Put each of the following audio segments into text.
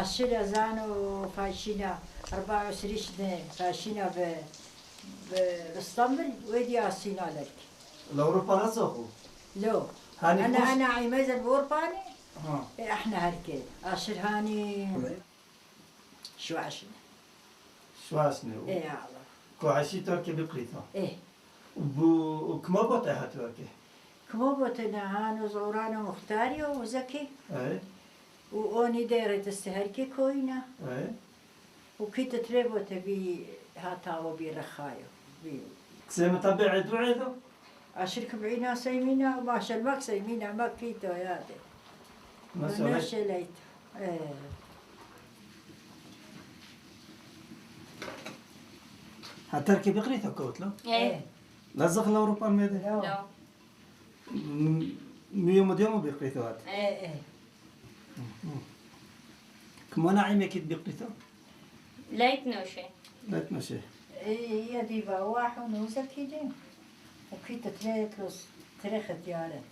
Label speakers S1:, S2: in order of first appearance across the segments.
S1: عشرة زانو فاشينا 24 سنة فاشينا باسطنبول ويدي عصينا لك.
S2: الأوروبا نصفوا؟
S1: لو
S2: هاني
S1: أنا عميزة بورباني
S2: ها
S1: إحنا هركي عشر هاني شو عشنا؟
S2: شو عشنا؟
S1: إيه يا الله.
S2: كوعشي تركي بقريتها.
S1: إيه.
S2: وكما بطيها تركي؟
S1: كما بطنا هانو زورانا مختاري وزكي.
S2: إيه.
S1: وأني دايرة استهركي كوينة.
S2: إيه.
S1: وكيت تريبو تبي هاتاو بيرخايو.
S2: كسيما تبع دوعيدو؟
S1: أشرك بعينا سيمينا وما شلمك سيمينا ما كيتو يا دي. ما شليت. إيه.
S2: هتركي بقريتها كوتلو؟
S3: ايه.
S2: لازق الأوروبا ميدي؟
S3: لا.
S2: ميوم ديوم بقريتها هات؟
S1: إيه.
S2: كما نعيمة كيت بقريتها؟
S3: ليت نوشي.
S2: لا تمشي.
S1: إيه يا ديبا واحد ونوزكي دي. وكيت تريكلوس تريخت يارت.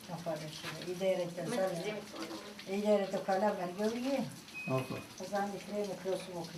S1: أفرش. إدارة تنسل. إدارة كلام الجوية.
S2: أوكي.
S1: فزاني كريم كلوس موكس.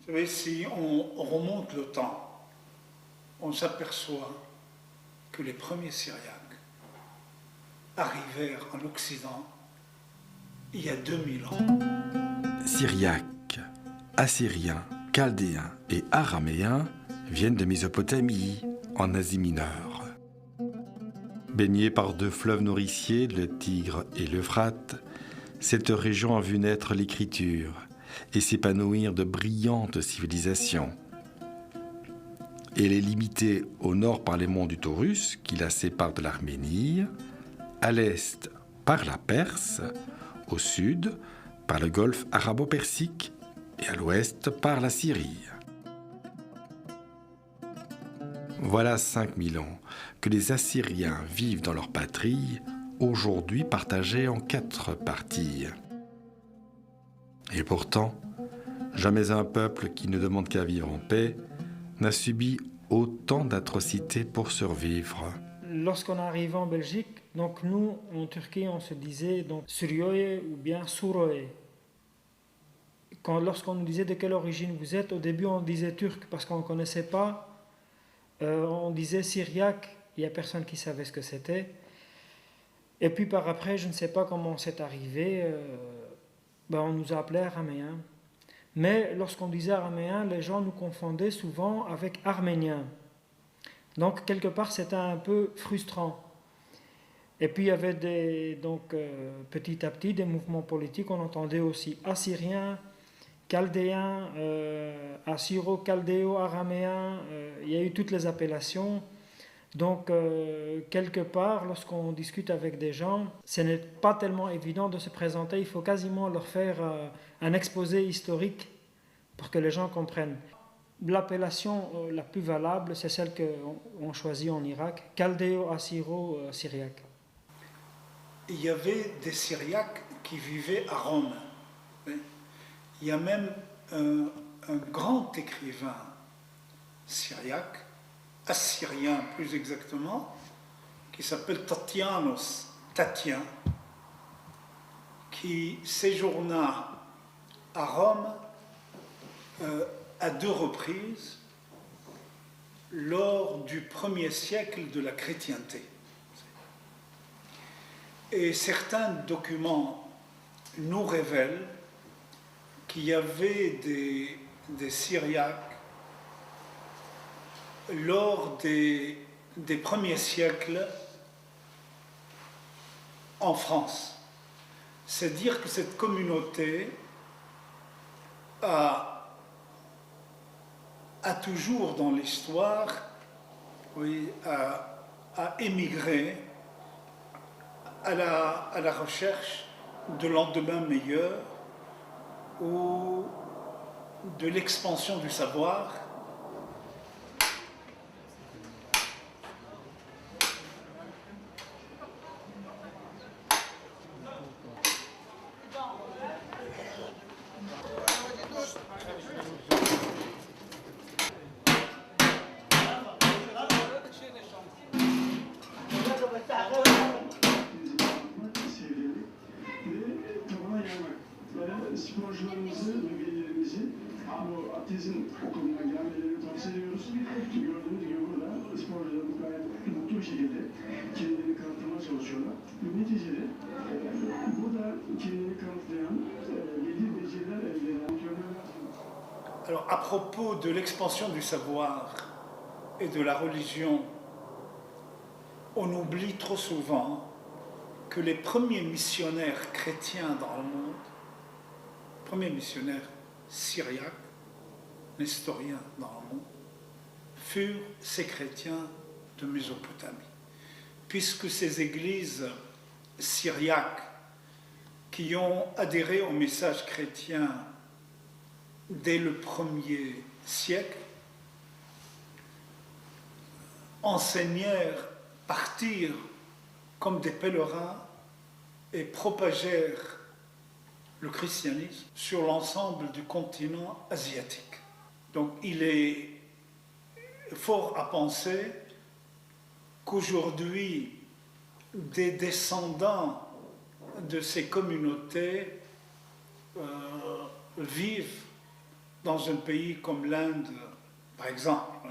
S4: Vous savez, si on remonte le temps, on s'aperçoit que les premiers Syriaques arrivèrent en Occident il y a 2000 ans.
S5: Syriaques, Assyriens, Chaldéens et Araméens viennent de Mésopotamie, en Asie mineure. Baignée par deux fleuves nourriciers, le Tigre et l'Euphrate, cette région a vu naître l'écriture et s'épanouir de brillantes civilisations. Elle est limitée au nord par les monts du Taurus, qui la séparent de l'Arménie, à l'est par la Perse, au sud par le golfe arabo-persique et à l'ouest par la Syrie. Voilà 5000 ans que les Assyriens vivent dans leur patrie, aujourd'hui partagée en 4 parties. Et pourtant, jamais un peuple qui ne demande qu'à vivre en paix n'a subi autant d'atrocités pour survivre.
S6: Lorsqu'on arrive en Belgique, donc nous, en Turquie, on se disait donc Surioye ou bien Suroye. Lorsqu'on nous disait de quelle origine vous êtes, au début on disait turc parce qu'on ne connaissait pas. On disait syriaque, il n'y a personne qui savait ce que c'était. Et puis par après, je ne sais pas comment c'est arrivé, on nous appelait araméens. Mais lorsqu'on disait araméen, les gens nous confondaient souvent avec arméniens. Donc quelque part c'était un peu frustrant. Et puis il y avait petit à petit des mouvements politiques, on entendait aussi assyriens, chaldéens, assyro-chaldéo-araméens, il y a eu toutes les appellations. Donc quelque part, lorsqu'on discute avec des gens, ce n'est pas tellement évident de se présenter, il faut quasiment leur faire un exposé historique pour que les gens comprennent. L'appellation la plus valable, c'est celle qu'on choisit en Irak, chaldéo-assyro-syriaque.
S4: Il y avait des Syriaques qui vivaient à Rome. Il y a même un grand écrivain syriaque, assyrien plus exactement, qui s'appelle Tatien, qui séjourna à Rome à 2 reprises lors du 1er siècle de la chrétienté. Et certains documents nous révèlent qu'il y avait des Syriaques lors des premiers siècles en France. C'est dire que cette communauté a toujours dans l'histoire oui, à émigrer à la recherche de lendemain meilleur ou de l'expansion du savoir.
S7: Sporcularımızı ve velilerimizi bu atletizm okuluna gelmelerini tavsiye ediyoruz. Gördüğünüz gibi burada sporcularımız gayet mutlu bir şekilde kendilerini kanıtlamaya çalışıyorlar. Neticede burada kendini kanıtlayan belli beceriler elde eden antrenörler.
S4: Alors, à propos de l'expansion du savoir et de la religion, on oublie trop souvent que les premiers missionnaires chrétiens dans le monde, premiers missionnaires syriaques, nestoriens dans le monde, furent ces chrétiens de Mésopotamie. Puisque ces églises syriaques qui ont adhéré au message chrétien dès le 1er siècle enseignèrent, partirent comme des pèlerins et propagèrent le christianisme sur l'ensemble du continent asiatique. Donc il est fort à penser qu'aujourd'hui, des descendants de ces communautés vivent dans un pays comme l'Inde, par exemple.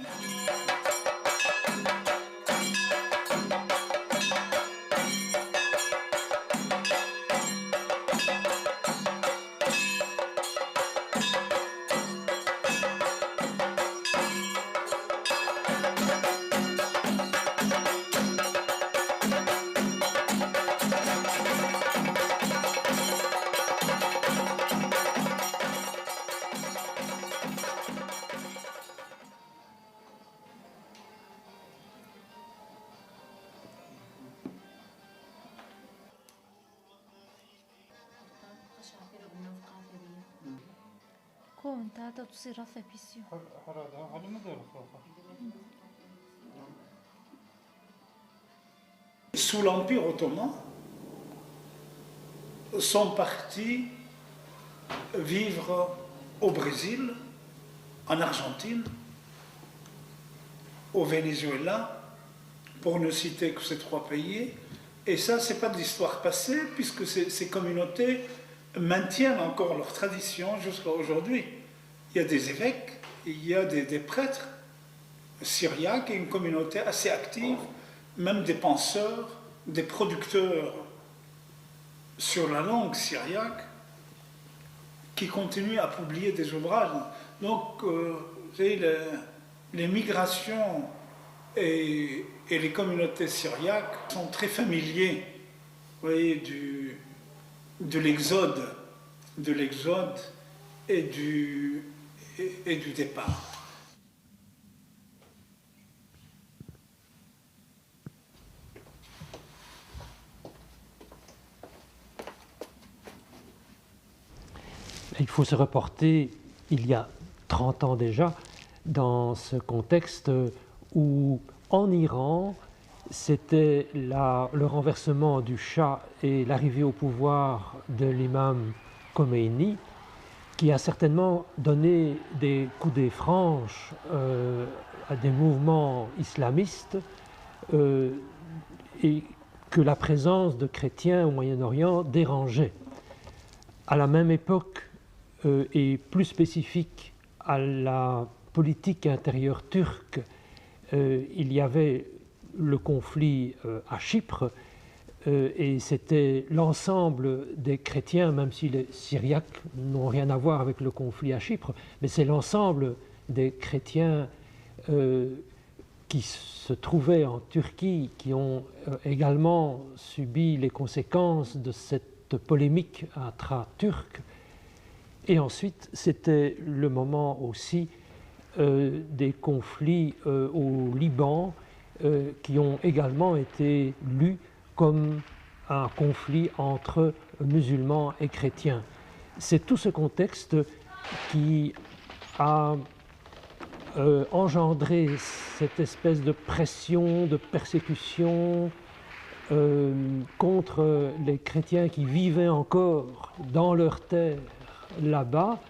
S8: كون تاتا تصير رافع بيسيو
S4: Sous l'Empire ottoman, sont partis vivre au Brésil, en Argentine, au Venezuela, pour ne citer que ces trois pays. Et ça, ce n'est pas de l'histoire passée, puisque ces communautés maintiennent encore leur tradition jusqu'à aujourd'hui. Il y a des évêques, il y a des prêtres syriaques et une communauté assez active, même des penseurs, des producteurs sur la langue syriaque qui continuent à publier des ouvrages. Donc, les migrations et les communautés syriaques sont très familiers, vous voyez, de l'exode et du départ.
S9: Il faut se reporter il y a 30 ans déjà dans ce contexte où en Iran, c'était le renversement du Shah et l'arrivée au pouvoir de l'imam Khomeini qui a certainement donné des coudées franches à des mouvements islamistes et que la présence de chrétiens au Moyen-Orient dérangeait. À la même époque, et plus spécifique à la politique intérieure turque, il y avait le conflit à Chypre et c'était l'ensemble des chrétiens, même si les Syriaques n'ont rien à voir avec le conflit à Chypre, mais c'est l'ensemble des chrétiens qui se trouvaient en Turquie, qui ont également subi les conséquences de cette polémique intra-turque. Et ensuite, c'était le moment aussi des conflits au Liban qui ont également été lus comme un conflit entre musulmans et chrétiens. C'est tout ce contexte qui a engendré cette espèce de pression, de persécution contre les chrétiens qui vivaient encore dans leur terre là-bas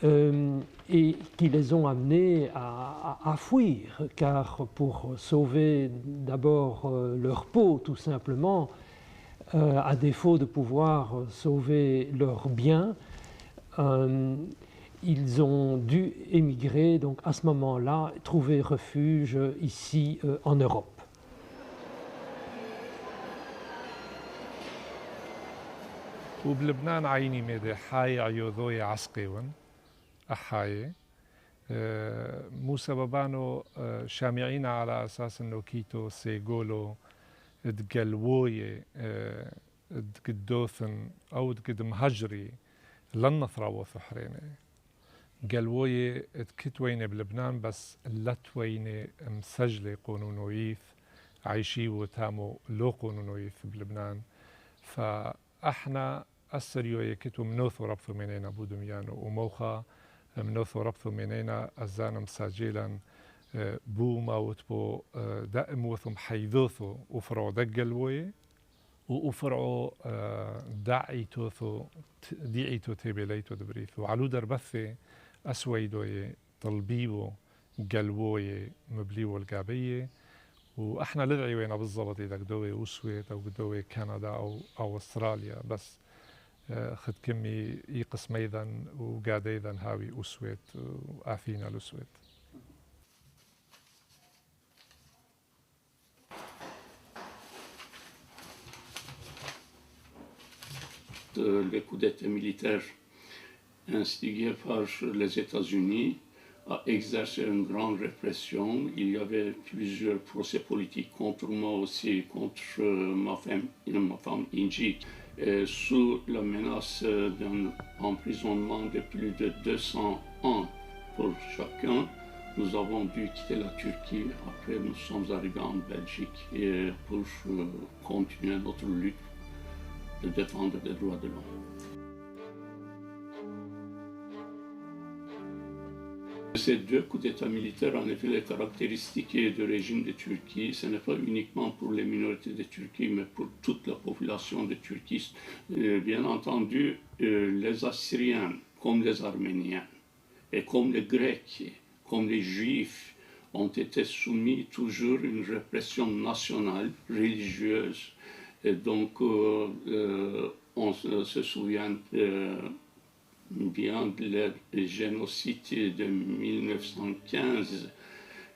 S9: et qui les ont amenés à fuir, car pour sauver d'abord leur peau tout simplement, à défaut de pouvoir sauver leurs biens, ils ont dû émigrer, donc à ce moment-là, trouver refuge ici en Europe.
S8: وبلبنان عيني ميدي حاي عيوذوي عسقيون أحاي مو سببانو شامعين على أساس إنه كيتو سيقولوا دقلوية دقدوثن أو دقد مهجري لن ثراوة ثحريني قلوية تكتوينة بلبنان بس لتوينة مسجلة قانونويث عايشي وتامو لو قانونويث بلبنان فاحنا السريوية كتو منوثو ربثو منينا بودميانو وموخا منوثو ربثو منينا أزانا مساجيلا بو موتبو دائم وثم حيذوثو وفرعو دقلوية وفرعو دعيتو تيبيليتو دبريثو وعلو دربثي أسويدوية طلبيبو قلوية مبليو القابية واحنا لدعي وين بالضبط اذا قدوي وسويت او قدوي كندا او استراليا بس خد كمي يقسم ايضا وقاد ايضا هاوي وسويت واثينا لسويت.
S10: Le coup d'État militaire instigé par les États-Unis a exercé une grande répression. Il y avait plusieurs procès politiques contre moi aussi, contre ma femme Inji, sous la menace d'un emprisonnement de plus de 200 ans pour chacun. Nous avons dû quitter la Turquie. Après, nous sommes arrivés en Belgique pour continuer notre lutte de défendre les droits de l'homme. Ces deux coups d'État militaires, en effet, les caractéristiques du régime de Turquie, ce n'est pas uniquement pour les minorités de Turquie, mais pour toute la population de Turquie. Bien entendu, les Assyriens, comme les Arméniens, et comme les Grecs, comme les Juifs, ont été soumis toujours à une répression nationale, religieuse. Et donc, on se souvient bien le génocide de 1915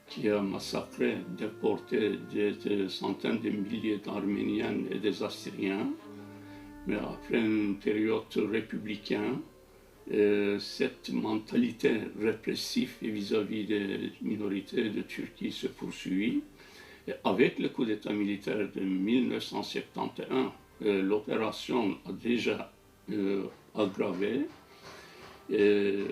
S10: qui a massacré, déporté des centaines de milliers d'Arméniens et des Assyriens. Mais après une période républicaine, cette mentalité répressive vis-à-vis des minorités de Turquie se poursuit. Et avec le coup d'État militaire de 1971, l'opération a déjà aggravé. Il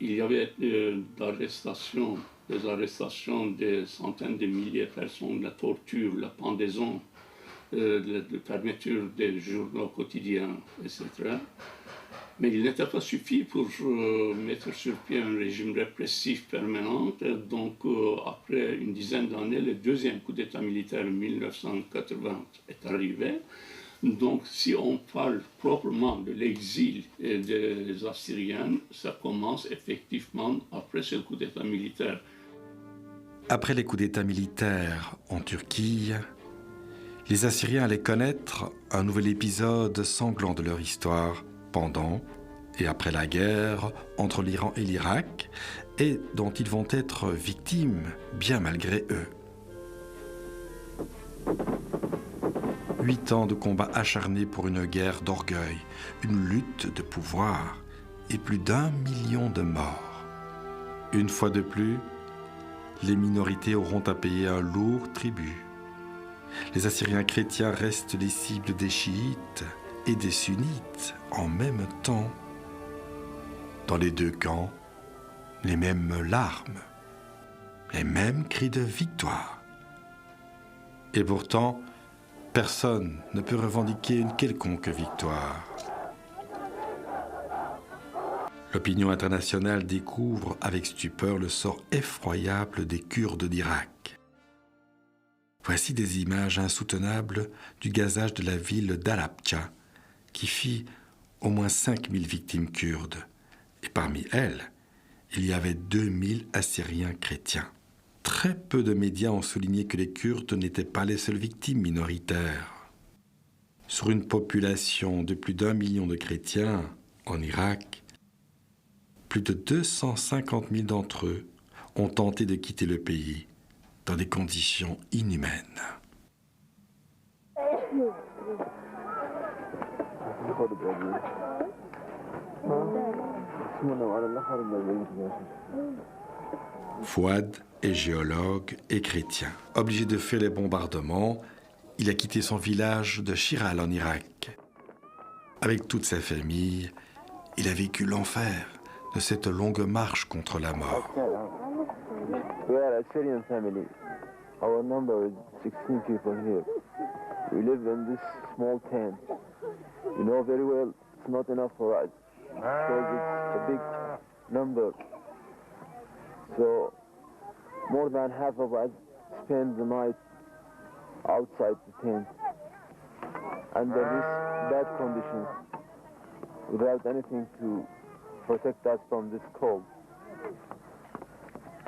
S10: y avait des arrestations de centaines de milliers de personnes, la torture, la pendaison, la fermeture des journaux quotidiens, etc. Mais il n'était pas suffi pour mettre sur pied un régime répressif permanent. Donc, après une dizaine d'années, le deuxième coup d'État militaire en 1980 est arrivé. Donc, si on parle proprement de l'exil des Assyriens, ça commence effectivement après ce coup d'État militaire.
S5: Après les coups d'État militaires en Turquie, les Assyriens allaient connaître un nouvel épisode sanglant de leur histoire pendant et après la guerre entre l'Iran et l'Irak, et dont ils vont être victimes bien malgré eux. 8 ans de combats acharnés pour une guerre d'orgueil, une lutte de pouvoir et plus d'1 million de morts. Une fois de plus, les minorités auront à payer un lourd tribut. Les Assyriens chrétiens restent les cibles des chiites et des sunnites en même temps. Dans les deux camps, les mêmes larmes, les mêmes cris de victoire. Et pourtant, personne ne peut revendiquer une quelconque victoire. L'opinion internationale découvre avec stupeur le sort effroyable des Kurdes d'Irak. Voici des images insoutenables du gazage de la ville d'Halabja, qui fit au moins 5000 victimes kurdes. Et parmi elles, il y avait 2000 Assyriens chrétiens. Très peu de médias ont souligné que les Kurdes n'étaient pas les seules victimes minoritaires. Sur une population de plus d'1 million de chrétiens en Irak, plus de 250 000 d'entre eux ont tenté de quitter le pays dans des conditions inhumaines. Fouad est géologue et chrétien. Obligé de faire les bombardements, il a quitté son village de Chiral en Irak. Avec toute sa famille, il a vécu l'enfer de cette longue marche contre la mort.
S11: We are a Syrian family. Our number is 16 people here. We live in this small tent. You know very well it's not enough for us because it's a big number. So more than half of us spend the night outside the tent under these bad conditions without anything to protect us from this cold.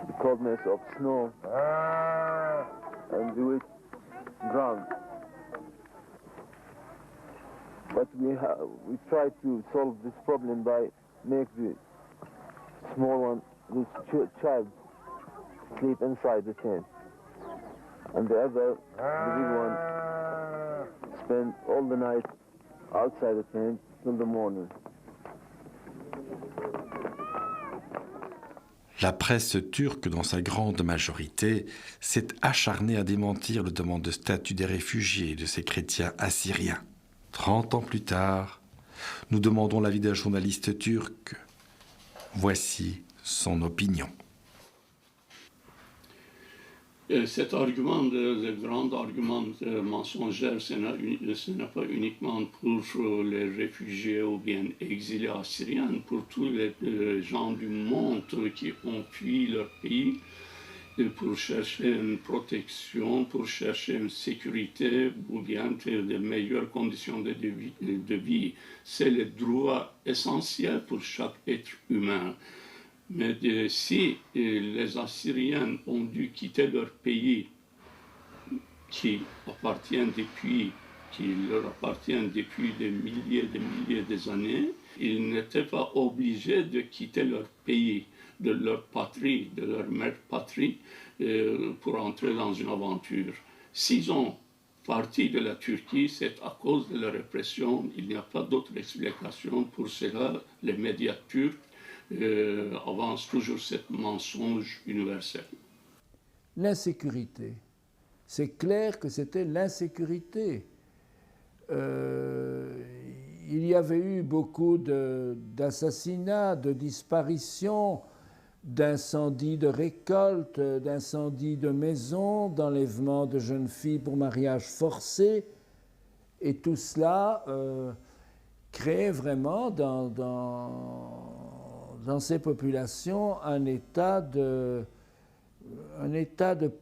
S11: The coldness of snow and the wet ground. But we try to solve this problem by make the small one, this child, sleep inside the tent, and the other, the big one, spend all the night outside the tent till the morning.
S5: La presse turque, dans sa grande majorité, s'est acharnée à démentir le demande de statut des réfugiés de ces chrétiens assyriens. 30 ans plus tard, nous demandons l'avis d'un journaliste turc. Voici son opinion.
S10: Cet argument, le grand argument mensonger, ce n'est pas uniquement pour les réfugiés ou bien exilés assyriens, pour tous les gens du monde qui ont fui leur pays, pour chercher une protection, pour chercher une sécurité ou bien de meilleures conditions de vie. C'est le droit essentiel pour chaque être humain. Mais si les Assyriens ont dû quitter leur pays qui leur appartient depuis des milliers d'années, ils n'étaient pas obligés de quitter leur pays, de leur patrie, de leur mère patrie, pour entrer dans une aventure. S'ils ont parti de la Turquie, c'est à cause de la répression. Il n'y a pas d'autre explication pour cela. Les médias turcs avance toujours ce mensonge universel.
S12: L'insécurité. C'est clair que c'était l'insécurité. Il y avait eu beaucoup d'assassinats, de disparitions, d'incendies de récoltes, d'incendies de maisons, d'enlèvements de jeunes filles pour mariage forcé. Et tout cela créait vraiment dans ces populations un état de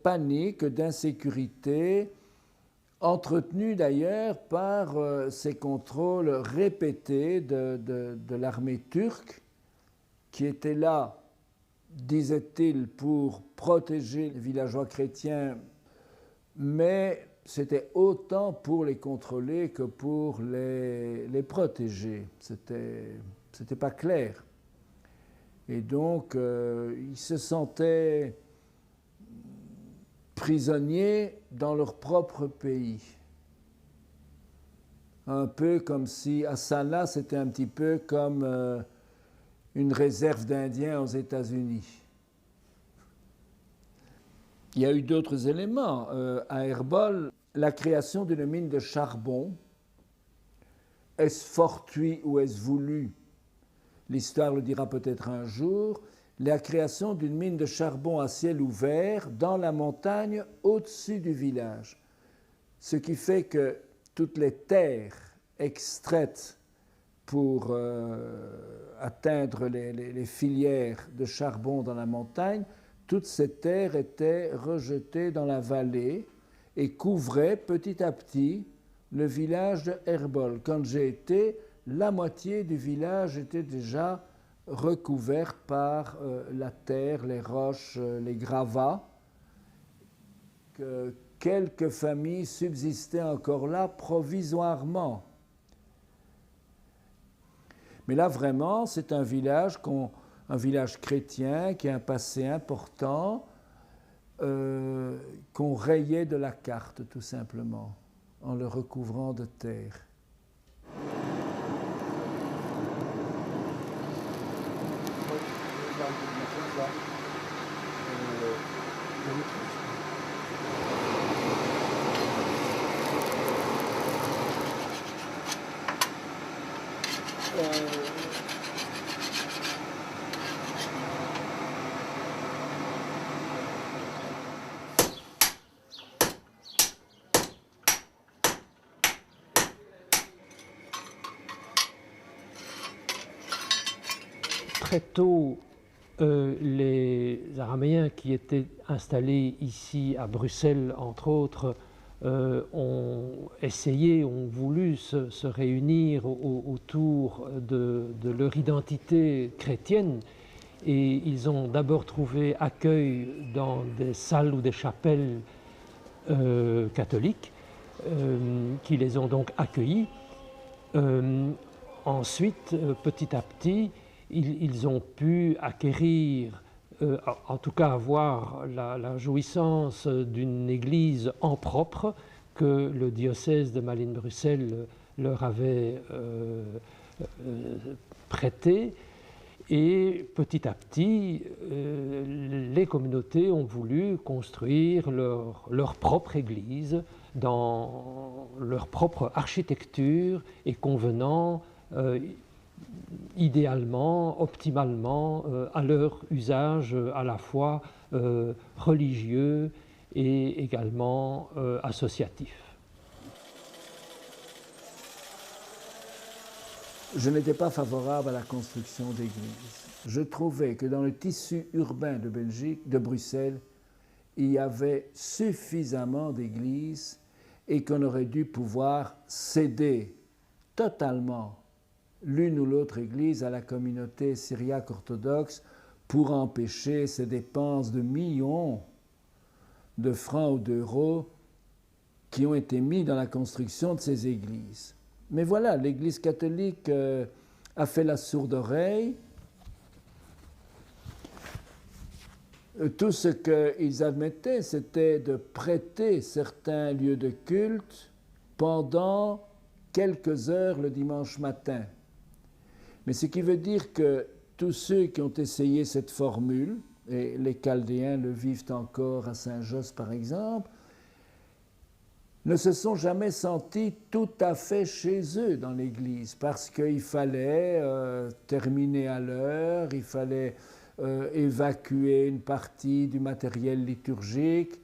S12: panique, d'insécurité, entretenu d'ailleurs par ces contrôles répétés de l'armée turque, qui était là, disait-il, pour protéger les villageois chrétiens, mais c'était autant pour les contrôler que pour les protéger. C'était pas clair. Et donc, ils se sentaient prisonniers dans leur propre pays. Un peu comme si Asana, c'était un petit peu comme une réserve d'Indiens aux États-Unis. Il y a eu d'autres éléments. À Erbol, la création d'une mine de charbon, est-ce fortuit ou est-ce voulu? L'histoire le dira peut-être un jour, la création d'une mine de charbon à ciel ouvert dans la montagne au-dessus du village. Ce qui fait que toutes les terres extraites pour atteindre les filières de charbon dans la montagne, toutes ces terres étaient rejetées dans la vallée et couvraient petit à petit le village de Herbol. Quand j'ai été, la moitié du village était déjà recouvert par la terre, les roches, les gravats. Quelques familles subsistaient encore là provisoirement. Mais là, vraiment, c'est un village chrétien qui a un passé important, qu'on rayait de la carte, tout simplement, en le recouvrant de terre.
S9: Très tôt, les Araméens qui étaient installés ici à Bruxelles, entre autres, ont voulu se réunir autour de leur identité chrétienne, et ils ont d'abord trouvé accueil dans des salles ou des chapelles catholiques qui les ont donc accueillis. Ensuite, petit à petit, ils ont pu acquérir, en tout cas avoir la jouissance d'une église en propre que le diocèse de Malines-Bruxelles leur avait prêtée. Et petit à petit, les communautés ont voulu construire leur propre église dans leur propre architecture et convenant idéalement, optimalement, à leur usage à la fois religieux et également associatif.
S12: Je n'étais pas favorable à la construction d'églises. Je trouvais que dans le tissu urbain de Belgique, de Bruxelles, il y avait suffisamment d'églises et qu'on aurait dû pouvoir céder totalement l'une ou l'autre église à la communauté syriaque orthodoxe pour empêcher ces dépenses de millions de francs ou d'euros qui ont été mis dans la construction de ces églises. Mais voilà, l'Église catholique a fait la sourde oreille. Tout ce qu'ils admettaient, c'était de prêter certains lieux de culte pendant quelques heures le dimanche matin. Mais ce qui veut dire que tous ceux qui ont essayé cette formule, et les Chaldéens le vivent encore à Saint-Josse par exemple, ne se sont jamais sentis tout à fait chez eux dans l'église, parce qu'il fallait terminer à l'heure, il fallait évacuer une partie du matériel liturgique,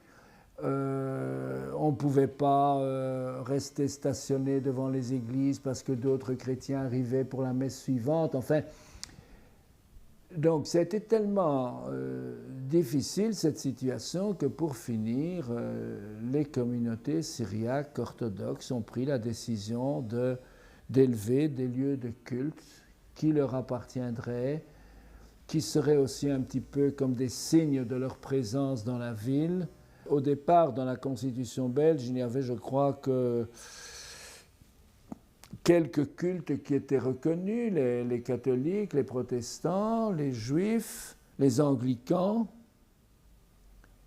S12: on ne pouvait pas rester stationné devant les églises parce que d'autres chrétiens arrivaient pour la messe suivante. Enfin, donc c'était tellement difficile cette situation que pour finir, les communautés syriaques orthodoxes ont pris la décision d'élever des lieux de culte qui leur appartiendraient, qui seraient aussi un petit peu comme des signes de leur présence dans la ville. Au départ, dans la Constitution belge, il y avait, je crois, que quelques cultes qui étaient reconnus, les catholiques, les protestants, les juifs, les anglicans,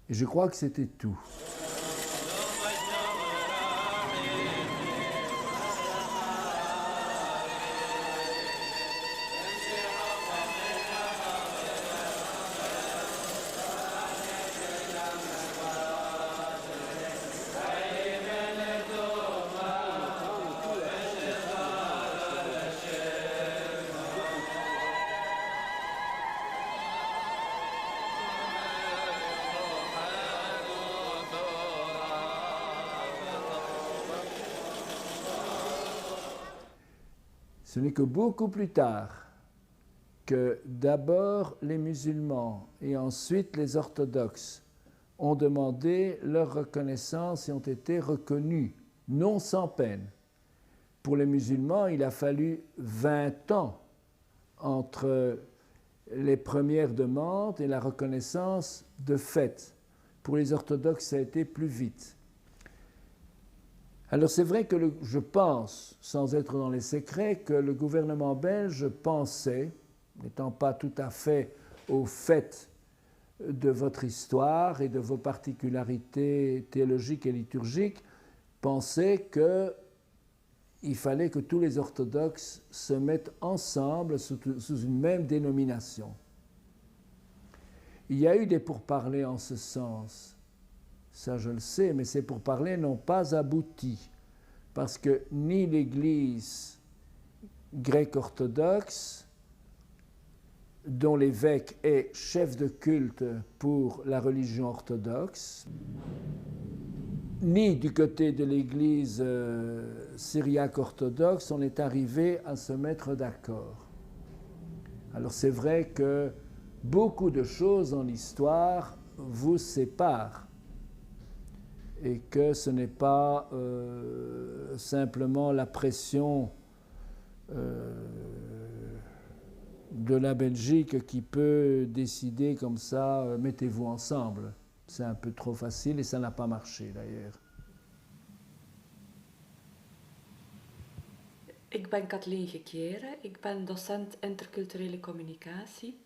S12: et je crois que c'était tout. Ce n'est que beaucoup plus tard que d'abord les musulmans et ensuite les orthodoxes ont demandé leur reconnaissance et ont été reconnus, non sans peine. Pour les musulmans, il a fallu 20 ans entre les premières demandes et la reconnaissance de fait. Pour les orthodoxes, ça a été plus vite. Alors c'est vrai que je pense, sans être dans les secrets, que le gouvernement belge pensait, n'étant pas tout à fait au fait de votre histoire et de vos particularités théologiques et liturgiques, pensait qu'il fallait que tous les orthodoxes se mettent ensemble sous une même dénomination. Il y a eu des pourparlers en ce sens, ça je le sais, mais ces pourparlers n'ont pas abouti, parce que ni l'Église grecque-orthodoxe, dont l'évêque est chef de culte pour la religion orthodoxe, ni du côté de l'Église syriaque orthodoxe, on est arrivé à se mettre d'accord. Alors c'est vrai que beaucoup de choses en histoire vous séparent et que ce n'est pas simplement la pression de la Belgique qui peut décider comme ça, mettez-vous ensemble. C'est un peu trop facile et ça n'a pas marché d'ailleurs.
S13: Ik ben Kathleen Gekeren, ik ben docent interculturele communicatie.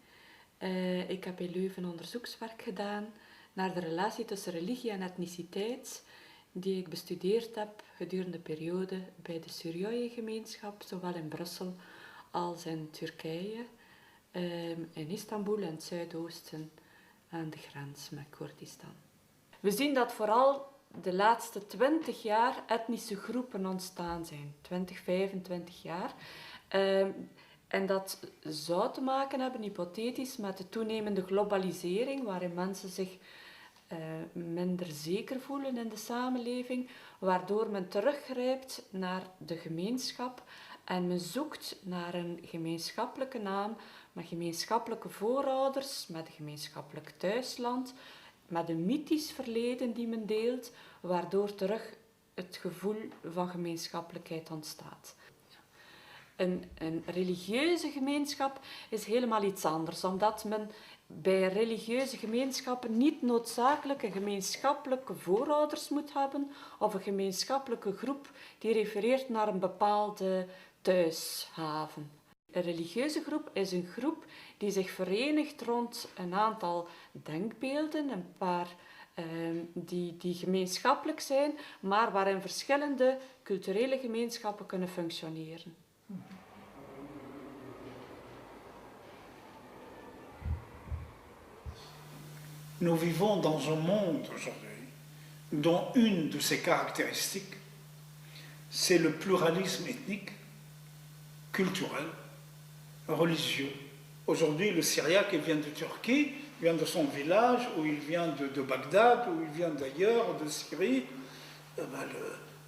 S13: Ik heb in Leuven onderzoekswerk gedaan naar de relatie tussen religie en etniciteit, die ik bestudeerd heb gedurende de periode bij de Suryoye-gemeenschap, zowel in Brussel als in Turkije, in Istanbul en het zuidoosten aan de grens met Koerdistan. We zien dat vooral de laatste 20 jaar etnische groepen ontstaan zijn, 20, 25 jaar. En dat zou te maken hebben, hypothetisch, met de toenemende globalisering, waarin mensen zich minder zeker voelen in de samenleving, waardoor men teruggrijpt naar de gemeenschap en men zoekt naar een gemeenschappelijke naam, met gemeenschappelijke voorouders, met een gemeenschappelijk thuisland, met een mythisch verleden die men deelt, waardoor terug het gevoel van gemeenschappelijkheid ontstaat. Een religieuze gemeenschap is helemaal iets anders, omdat men bij religieuze gemeenschappen niet noodzakelijk een gemeenschappelijke voorouders moet hebben of een gemeenschappelijke groep die refereert naar een bepaalde thuishaven. Een religieuze groep is een groep die zich verenigt rond een aantal denkbeelden, een paar die gemeenschappelijk zijn, maar waarin verschillende culturele gemeenschappen kunnen functioneren.
S4: Nous vivons dans un monde aujourd'hui dont une de ses caractéristiques, c'est le pluralisme ethnique, culturel, religieux. Aujourd'hui, le Syriaque, il vient de Turquie, il vient de son village, ou il vient de Bagdad, ou il vient d'ailleurs, de Syrie.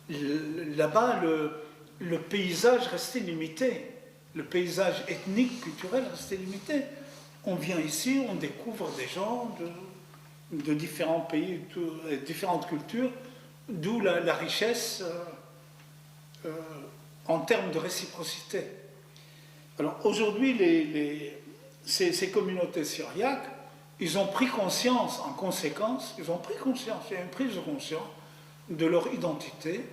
S4: Là-bas, le paysage restait limité. Le paysage ethnique, culturel restait limité. On vient ici, on découvre des gens de différents pays, différentes cultures, d'où la richesse en termes de réciprocité. Alors aujourd'hui, ces communautés syriaques, ils ont pris conscience, en conséquence, il y a une prise de conscience de leur identité,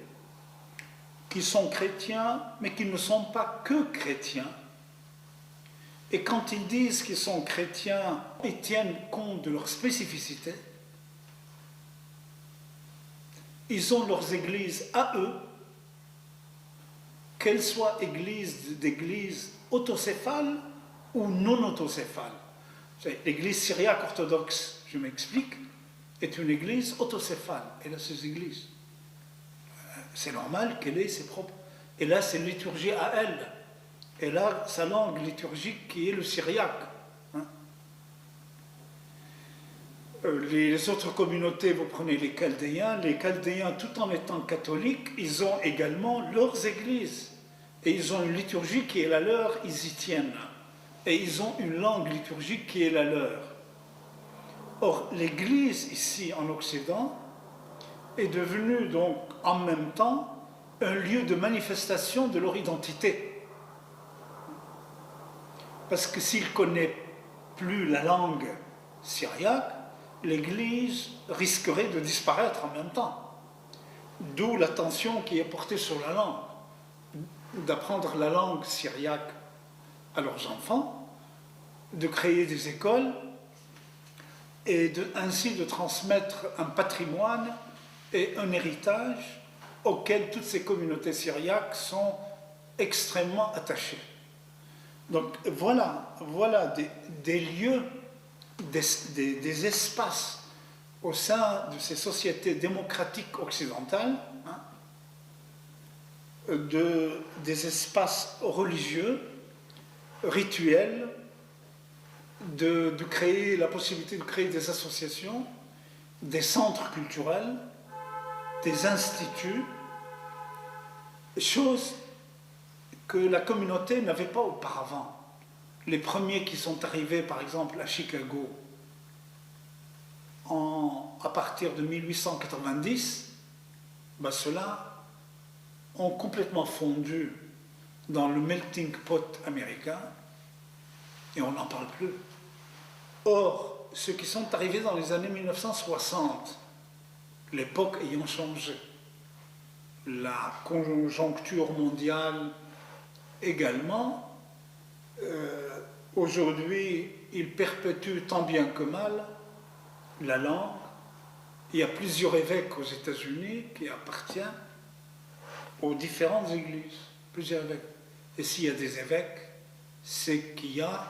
S4: qu'ils sont chrétiens, mais qu'ils ne sont pas que chrétiens. Et quand ils disent qu'ils sont chrétiens, ils tiennent compte de leur spécificité. Ils ont leurs églises à eux, qu'elles soient d'églises autocéphales ou non autocéphales. L'église syriaque orthodoxe, je m'explique, est une église autocéphale. Elle a ses églises. C'est normal qu'elle ait ses propres. Et là, c'est une liturgie à elle. Elle a sa langue liturgique qui est le syriaque. Les autres communautés, vous prenez les Chaldéens, tout en étant catholiques, ils ont également leurs églises. Et ils ont une liturgie qui est la leur, ils y tiennent. Et ils ont une langue liturgique qui est la leur. Or, l'Église, ici en Occident, est devenue donc en même temps un lieu de manifestation de leur identité. Parce que s'ils ne connaissent plus la langue syriaque, l'Église risquerait de disparaître en même temps. D'où l'attention qui est portée sur la langue, d'apprendre la langue syriaque à leurs enfants, de créer des écoles et ainsi de transmettre un patrimoine et un héritage auquel toutes ces communautés syriaques sont extrêmement attachées. Donc voilà des lieux, des espaces au sein de ces sociétés démocratiques occidentales, des espaces religieux, rituels, de créer la possibilité de créer des associations, des centres culturels, des instituts, choses que la communauté n'avait pas auparavant. Les premiers qui sont arrivés, par exemple, à Chicago, à partir de 1890, ceux-là ont complètement fondu dans le melting pot américain et on n'en parle plus. Or, ceux qui sont arrivés dans les années 1960, l'époque ayant changé, la conjoncture mondiale également, aujourd'hui, ils perpétuent tant bien que mal la langue. Il y a plusieurs évêques aux États-Unis qui appartiennent aux différentes églises, plusieurs évêques. Et s'il y a des évêques, c'est qu'il y a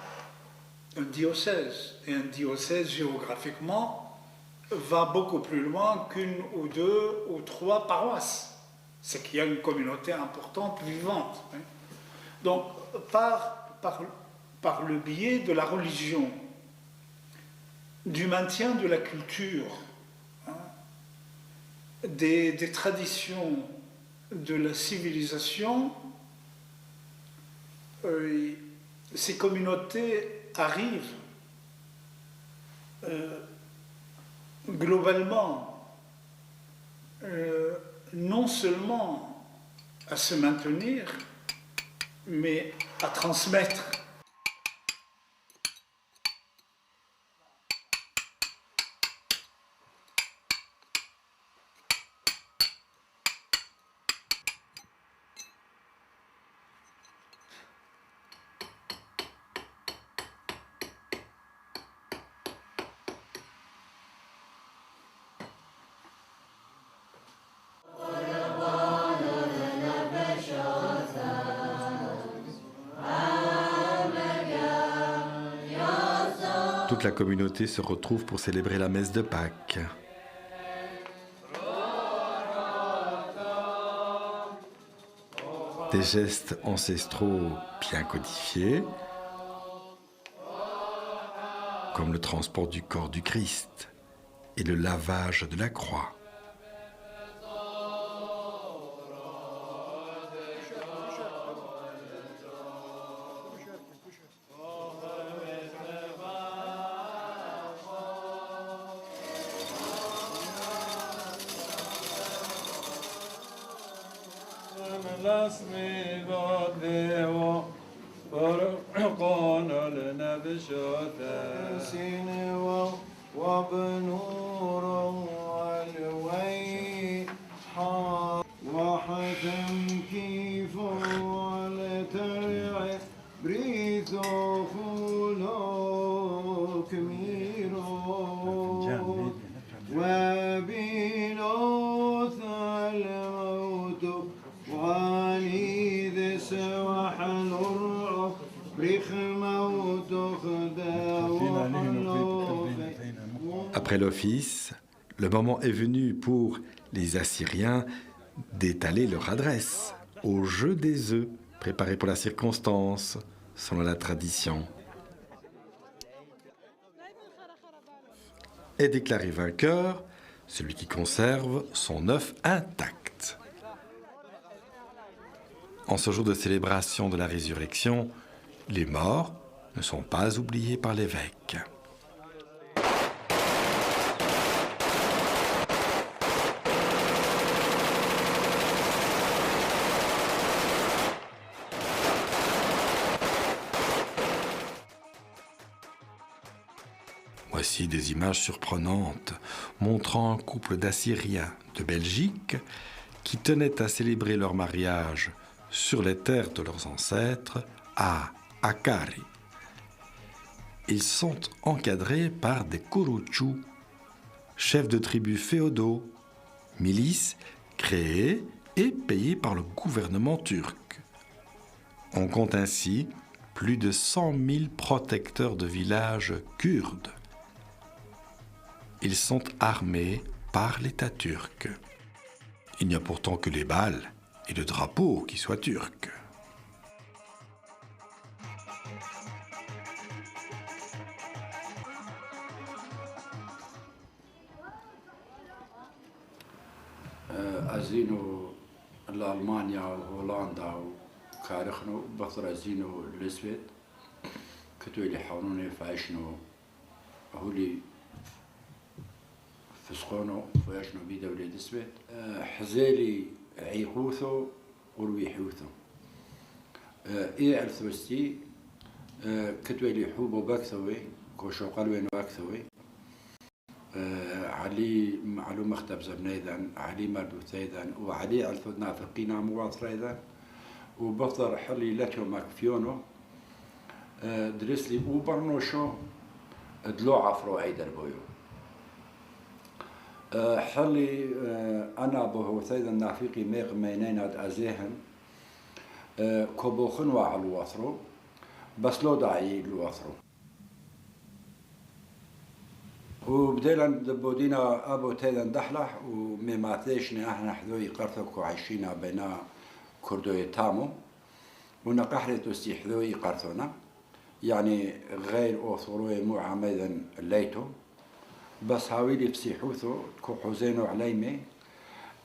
S4: un diocèse. Et un diocèse, géographiquement, va beaucoup plus loin qu'une ou deux ou trois paroisses. C'est qu'il y a une communauté importante, vivante. Donc, par le biais de la religion, du maintien de la culture, des traditions, de la civilisation, ces communautés arrivent globalement non seulement à se maintenir, mais à transmettre.
S5: Toute la communauté se retrouve pour célébrer la messe de Pâques. Des gestes ancestraux bien codifiés, comme le transport du corps du Christ et le lavage de la croix. Après l'office, le moment est venu pour les Assyriens d'étaler leur adresse au jeu des œufs, préparé pour la circonstance, selon la tradition. Est déclaré vainqueur celui qui conserve son œuf intact. En ce jour de célébration de la résurrection, les morts ne sont pas oubliés par l'évêque. Voici des images surprenantes montrant un couple d'Assyriens de Belgique qui tenaient à célébrer leur mariage sur les terres de leurs ancêtres à Akari. Ils sont encadrés par des Kuruchus, chefs de tribus féodaux, milices créées et payées par le gouvernement turc. On compte ainsi plus de 100 000 protecteurs de villages kurdes. Ils sont armés par l'État turc. Il n'y a pourtant que les balles et le drapeau qui soient turcs.
S14: أزينو لألمانيا وهولندا وكارخنو بطر أزينو الأسود كتو اللي حاولوني فعشنو هولي فسخونو فعشنو بيدولي الأسود حزيلي عيقوثو ورويحوثو إيه الثوستي كتو اللي حوبو باكثوي كوشو قلوين باكثوي علي معلو مختب زبنيدا علي مردو ثيدا وعلي علثو نافقين مواطر ايضا وبطر حلي لاتيو ماكفيونو درسلي وبرنوشو دلو عفرو ايضا بويو حلي انا بوهو ثيدا نافقي ميغ مينين اد ازيهن كوبوخن وعلو واثرو بس لو داعي لواثرو وبدينا بودينا ابو تيدا دحلح وميماتيشنا احنا حذوي قرثك وعايشين بين كردوي تامو ونقحرة استحذوي قرثونا يعني غير اوثروي مو عميدا الليتو بس هاويلي بسيحوثو تكو حوزينو عليمي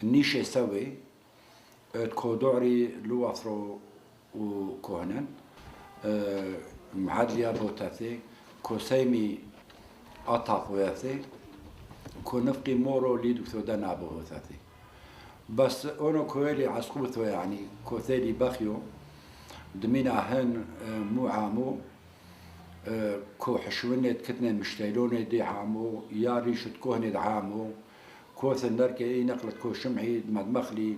S14: نيشي سوي تكو دوري لو اثرو وكوهنن معادلي ابو تاثي كو سيمي أطاف وياثي كونفقي مورو ليدو ثودنا أبوه ثاثي بس أنا كويلي عسقوثو يعني كوثيلي بخيو دمينا هن مو عامو كو حشونة كتنا مشتيلونة دي عامو ياري شتكوهنة دعامو كوث النركة اي نقلت كو شمعي مدمخلي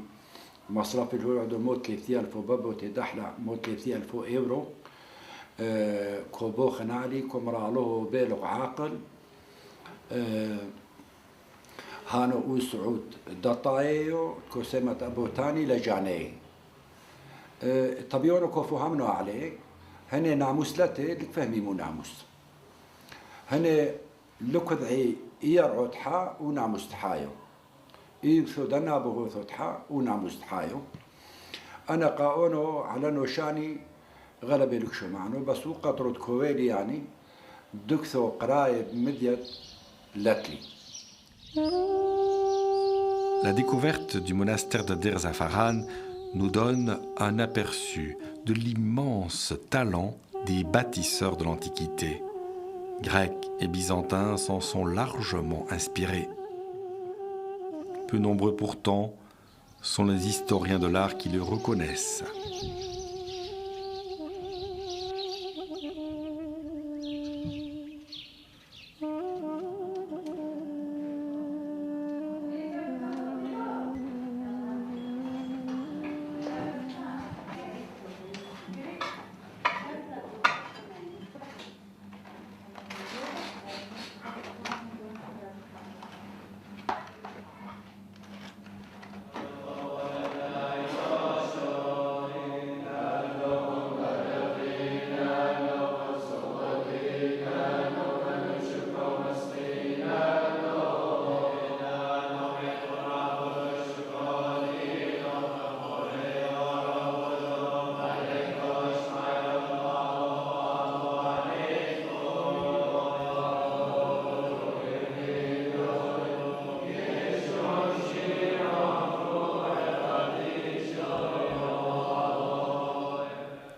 S14: مصرف الهوعدو موت 3000 بابو تدحلع موت 3000 ايورو كو بوخنالي كو مرالوه بالغ عاقل هانو او سعود دطايو كو سمت ابو تاني لجاني طبيونو كو فهمنو عليه هني ناموس لتي لك فهمي مو ناموس هني لكذعي يرعو تحا وناموس تحايو يكثو دنا بغو تحا وناموس تحايو انا قاونو على نوشاني غلبي لك شو معنو بس وقطرة كويلي يعني دكثو قرايب مديت لتلي.
S5: La découverte du monastère de Der Zafaran nous donne un aperçu de l'immense talent des bâtisseurs de l'Antiquité. Grecs et byzantins s'en sont largement inspirés. Peu nombreux pourtant sont les historiens de l'art qui le reconnaissent.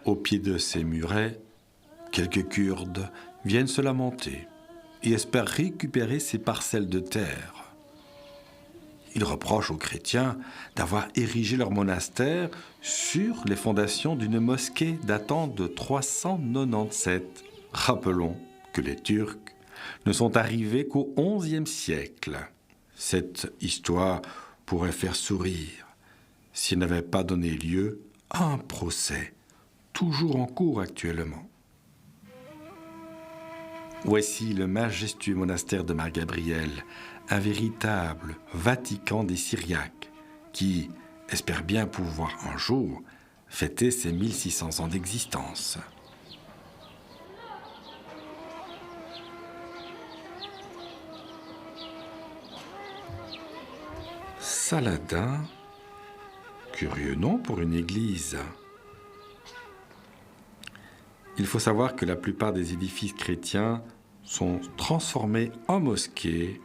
S5: Au pied de ces murets, quelques Kurdes viennent se lamenter et espèrent récupérer ces parcelles de terre. Ils reprochent aux chrétiens d'avoir érigé leur monastère sur les fondations d'une mosquée datant de 397. Rappelons que les Turcs ne sont arrivés qu'au XIe siècle. Cette histoire pourrait faire sourire si elle n'avait pas donné lieu à un procès, toujours en cours actuellement. Voici le majestueux monastère de Mare-Gabriel, un véritable Vatican des Syriaques, qui espère bien pouvoir un jour fêter ses 1600 ans d'existence. Saladin, curieux nom pour une église. Il faut savoir que la plupart des édifices chrétiens sont transformés en mosquées.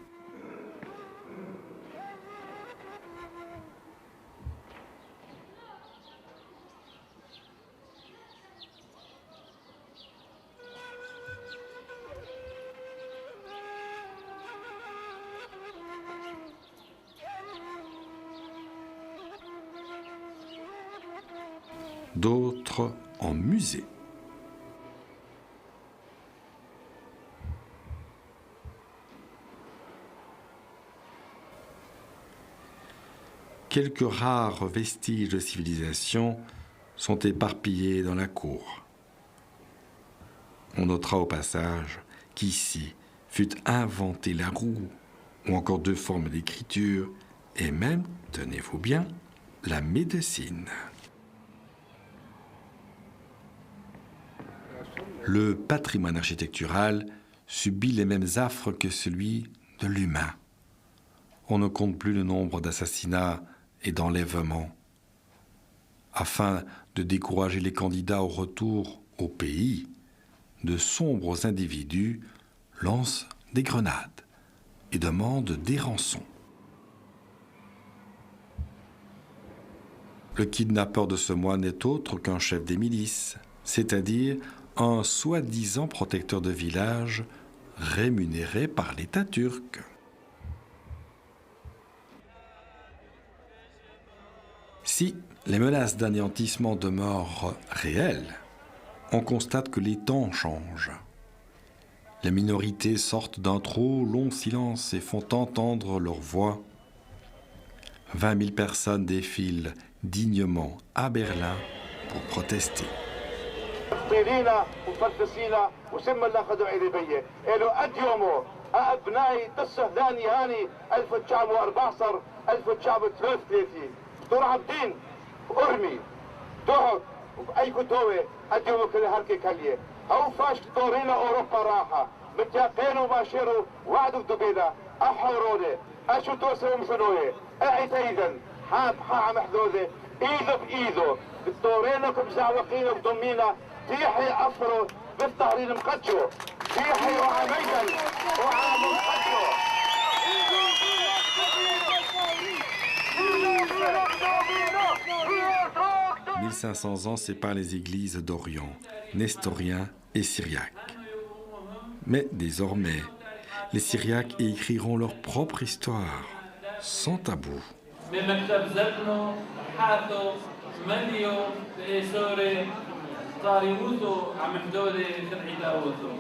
S5: D'autres en musée. Quelques rares vestiges de civilisation sont éparpillés dans la cour. On notera au passage qu'ici fut inventée la roue, ou encore deux formes d'écriture, et même, tenez-vous bien, la médecine. Le patrimoine architectural subit les mêmes affres que celui de l'humain. On ne compte plus le nombre d'assassinats et d'enlèvements. Afin de décourager les candidats au retour au pays, de sombres individus lancent des grenades et demandent des rançons. Le kidnappeur de ce mois n'est autre qu'un chef des milices, c'est-à-dire un soi-disant protecteur de village rémunéré par l'État turc. Si les menaces d'anéantissement demeurent réelles, on constate que les temps changent. Les minorités sortent d'un trop long silence et font entendre leur voix. 20 000 personnes défilent dignement à Berlin pour protester.
S15: طيرينا وفلسينا وسم اللي اخذوا عيني بيه قالوا قد يومه ابنائي تصه داني هاني 1914 1933 دور عبدين ارمي دهك باي كتوه قد يومه كل هركي كليه او فاش دورينا اوروبا راحه متيقين وباشروا وعدوا دبينا احوروني اشو توسوا مشنوه اعيت ايضا حاب حا محدوده ايده بايده دورينا كمزعوقين وضمينا تيحي أفرو بالطهرين مقدشو تيحي وعميدا وعام مقدشو
S5: 1500 ans séparent les églises d'Orient, nestoriens et syriaques. Mais désormais, les syriaques y écriront leur propre histoire, sans tabou.
S16: طاريوتو عم حدودي شرعي داوتو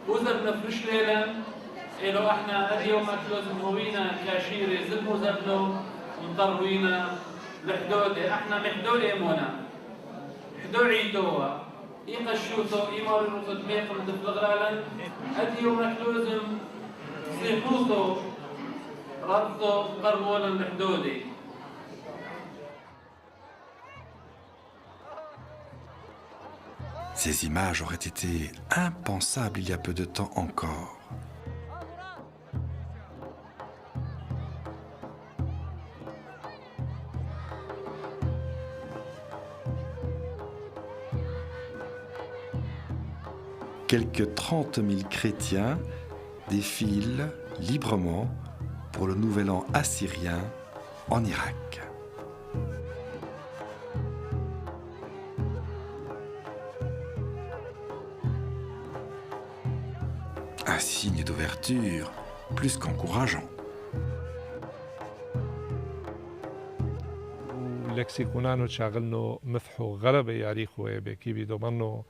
S16: وزبنا فرش ليلا إلو احنا اليوم أكلوز مهوينا كاشيري زبو زبنو مطروينا لحدودي احنا محدودي امونا حدو عيدوا يقشوتو يمارنو تدميق من دفل غرالا اليوم أكلوزم سيحوتو ربطو قربونا لحدودي.
S5: Ces images auraient été impensables il y a peu de temps encore. Quelques 30 000 chrétiens défilent librement pour le nouvel an assyrien en Irak. Un signe d'ouverture plus qu'encourageant.
S8: لكسيكونانو تشاغلنو مفحو غلبة ياريخو بكي بيدومانو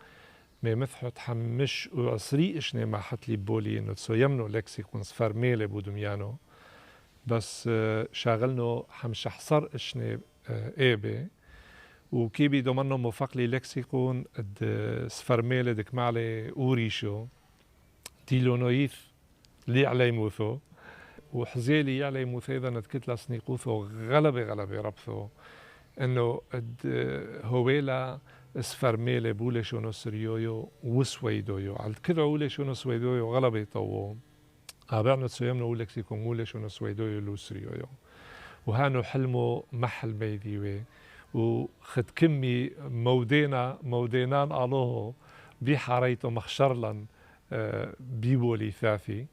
S8: مفحو تحمش وعصري اشني ما حت لي بولي انو تسويمنو لكسيكون صفر ميلي بودميانو بس شاغلنو حمش حصر اشني ايبي وكي بيدومانو موفق لي لكسيكون صفر ميلي دك معلي اوريشو تيلونويث لي علي موثو وحزيلي يعلي موثو اذا نتكتلا سنيقوثو غلبة ربثو انه هويلا اسفرميلي بولي شونو سريويو وسويدويو على كذا اولي شونو سويدويو غلبي طوو ابعنا تسويمنا اولي كسيكم اولي شونو سويدويو لو سريويو وهانو حلمو محل بيديوي وخد كمي مودينان الوه بحاريتو مخشرلن بيبولي ثاثي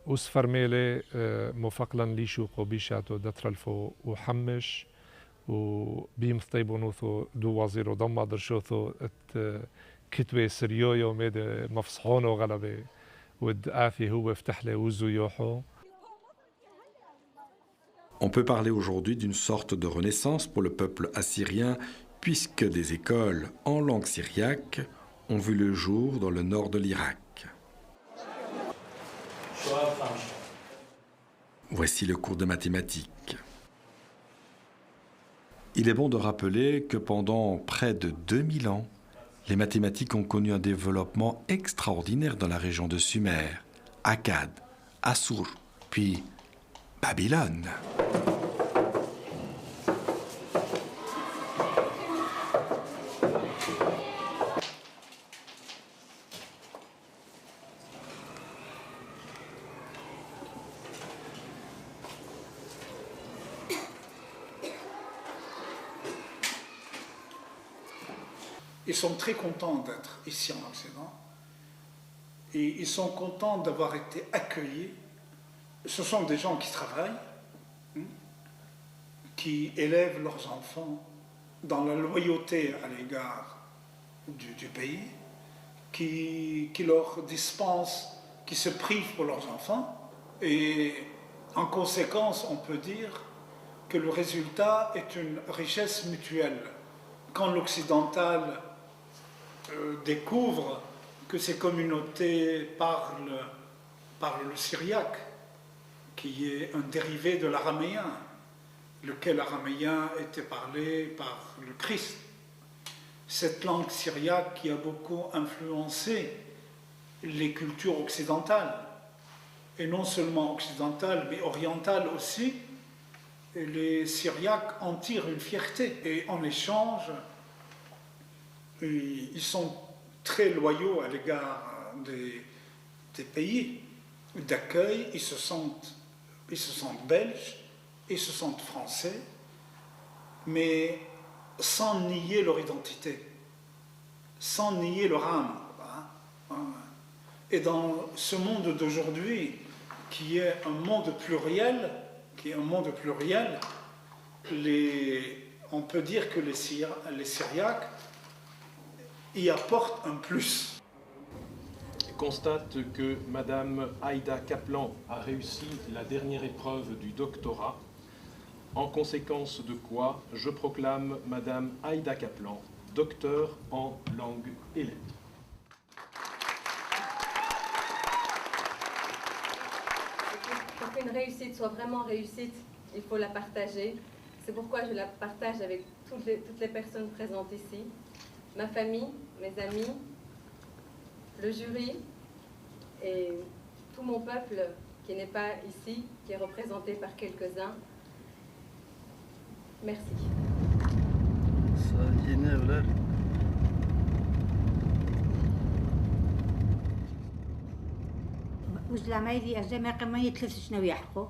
S8: وسفرميلي مفقلا ليشوقو بيشاتو دترلفو وحمش وبيمثيبونوثو دو وزيرو ضم درشوثو كتوي سريويو ميد مفصحونو غلبي ود آثي هو فتحلي وزو يوحو.
S5: On peut parler aujourd'hui d'une sorte de renaissance pour le peuple assyrien puisque des écoles en langue syriaque ont vu le jour dans le nord de l'Irak. Voici le cours de mathématiques. Il est bon de rappeler que pendant près de 2000 ans, les mathématiques ont connu un développement extraordinaire dans la région de Sumer, Akkad, Assur, puis Babylone.
S4: Ils sont très contents d'être ici en Occident et ils sont contents d'avoir été accueillis. Ce sont des gens qui travaillent, qui élèvent leurs enfants dans la loyauté à l'égard du pays, qui leur dispensent, qui se privent pour leurs enfants. Et en conséquence, on peut dire que le résultat est une richesse mutuelle. Quand l'occidental découvre que ces communautés parlent le syriaque, qui est un dérivé de l'araméen, lequel araméen était parlé par le Christ. Cette langue syriaque qui a beaucoup influencé les cultures occidentales, et non seulement occidentales, mais orientales aussi, et les Syriaques en tirent une fierté. Et en échange, ils sont très loyaux à l'égard des pays d'accueil. Ils se sentent belges, ils se sentent français, mais sans nier leur identité, sans nier leur âme. Et dans ce monde d'aujourd'hui, qui est un monde pluriel, on peut dire que les Syriaques y apportent un plus.
S17: Constate que Madame Aïda Kaplan a réussi la dernière épreuve du doctorat, en conséquence de quoi je proclame Madame Aïda Kaplan docteur en langue et lettres.
S18: Pour qu'une réussite soit vraiment réussite, il faut la partager. C'est pourquoi je la partage avec toutes les personnes présentes ici, ma famille, mes amis, le jury et tout mon peuple qui n'est pas ici, qui est représenté par quelques-uns. Merci.
S19: وجد العمايدي أجمع قمية 3 سنين يحقو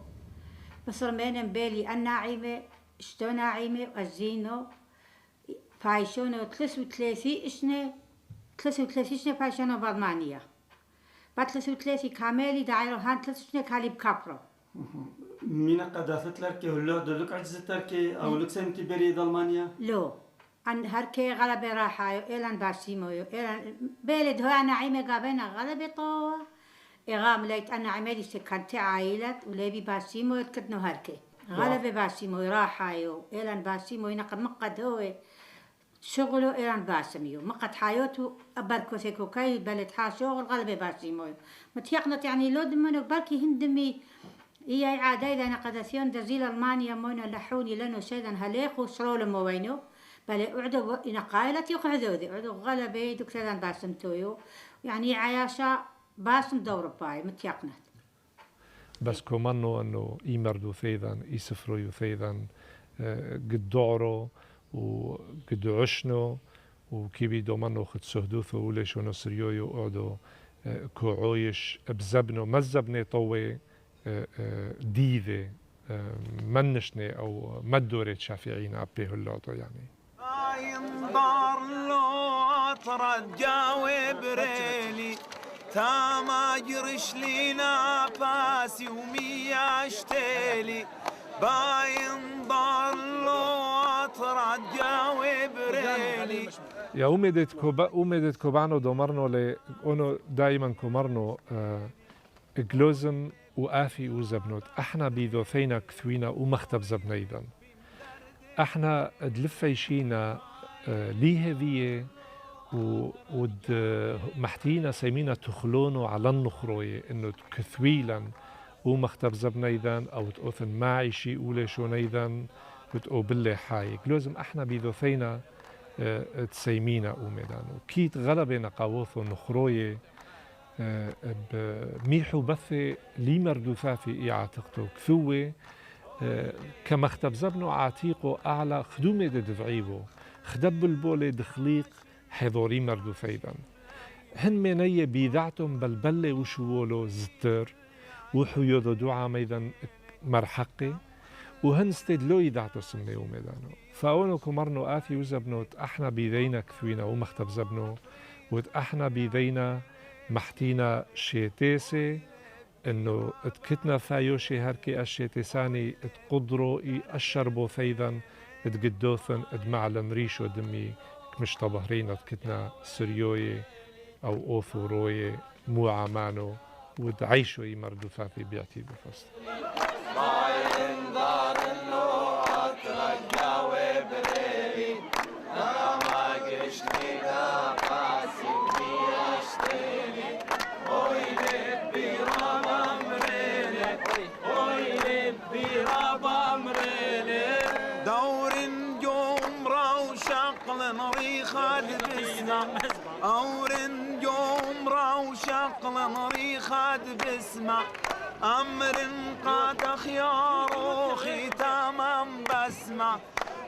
S19: بصر مانا بالي الناعمة اشتو ناعمة وأجينو فايشونو 33 سنة فايشونو بالمانيا بعد 33 كاملي دايرو هان 3 سنين كالي بكابرو
S2: من قدافت لك هلا دلك عجزت لك أو لك سنتي بريد ألمانيا؟
S19: لو أن هركي غلبة راحايو إلان باسيمويو إلان بلد هو أنا عيمة قابنا غلبة طوة إغام ليت أنا عمالي سكنتي عائلة وليبي باسيمويو تكدنو هركي غلبة باسيمويو راحايو إلان باسيمويو نقد مقد هو شغله إيران باسميو مقت حياته أبركو سيكو كاي بلد حا شغل غلبة باسميو متيقنت يعني لود منو بركي هندمي هي عادة إذا نقدسيون دزيل ألمانيا مونا لحوني لنو سيدان هليخو سرول موينو بل أعدو إن قايلت يقعدو ذي أعدو غلبة دوك سيدان باسمتويو يعني عياشا باسم دور باي متيقنت
S8: بس كمانو أنه إيمردو ثيدان إيسفرو ثيدان قد دعرو وقد عشنو وكيبي دومانو خد سهدوثو وليشو نصريويو قعدو كوعويش بزبنو مزبني طوي ديذي منشني أو مدورة شافعين أبيه اللوطو يعني
S20: ينظر لو ترجع بريلي تاما جرش لينا باسي ومية اشتيلي باينظر لو ترجع بريلي
S8: يا أمدت كوبانو دومرنو لأنو دائما كومرنو جلوزم وآفي وزبنوت احنا بيذوثينا كثوينا ومختب زبنيدا احنا دلفيشينا ليه ذيه ود محتينا سيمينا تخلونو على النخروية انه كثويلا ومختب زبنيدا او تأثن معيشي اولي شونيدا وتقوبلي حاي لازم احنا بيذوثينا تسيمينا اوميدان وكيت غلبنا قاوثو نخروية بميحو بثي لي مردوثا في إعاتقتو كثوة كمختب زبنو عاتيقو أعلى خدومة دفعيبو خدب البولي دخليق حضوري مردوثيدا هن منية بيذعتم بلبلة وشوولو زتر وحيوذو دعا ميدان مرحقي وهن استدلو يذعتو سميو ميدانو فاونو كمرنو آثي وزبنوت احنا بيذينا كثوينا ومختب زبنو وت احنا بيذينا محتينا شيتيسي انه اتكتنا فايوشي هركي الشيتيساني اتقدروا اشربوا ثيدا اتقدوثن ادمعلن ريشو دمي مش طبهرين اتكتنا سريوي او اوثوروي مو عمانو وتعيشوا يمردو فافي بيعتي بفصل
S20: أورن جمرة وشقل مريخاد بسمع أمر قاد خيار ختاما بسمع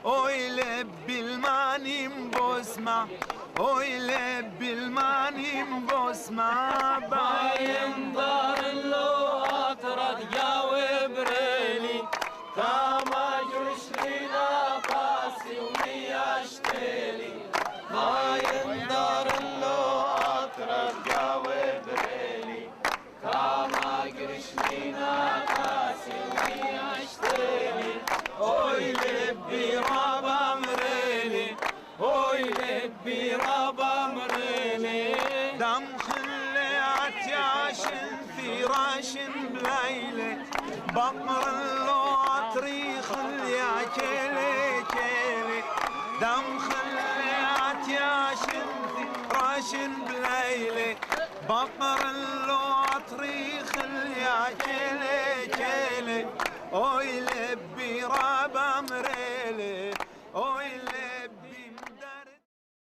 S20: أوي لبي الماني بسمع أوي لبي الماني بسمع باين دار اللوات رجع وبريلي تاما جرش لينا قاسي ومية اشتيلي باين دار اللوات رجع وبريلي تاما جرش لينا قاسي ومية اشتيلي أوي لبي رابا مريلي أوي لبي رابا مريلي دم خليات ياشن فراش بليلة بقر اللوات ريخ يا كيلي كيلي دم خليات ياشن فراش بليلة بقر اللوات ريخ يا كيلي كيلي اوي لبي رابا مريلي اوي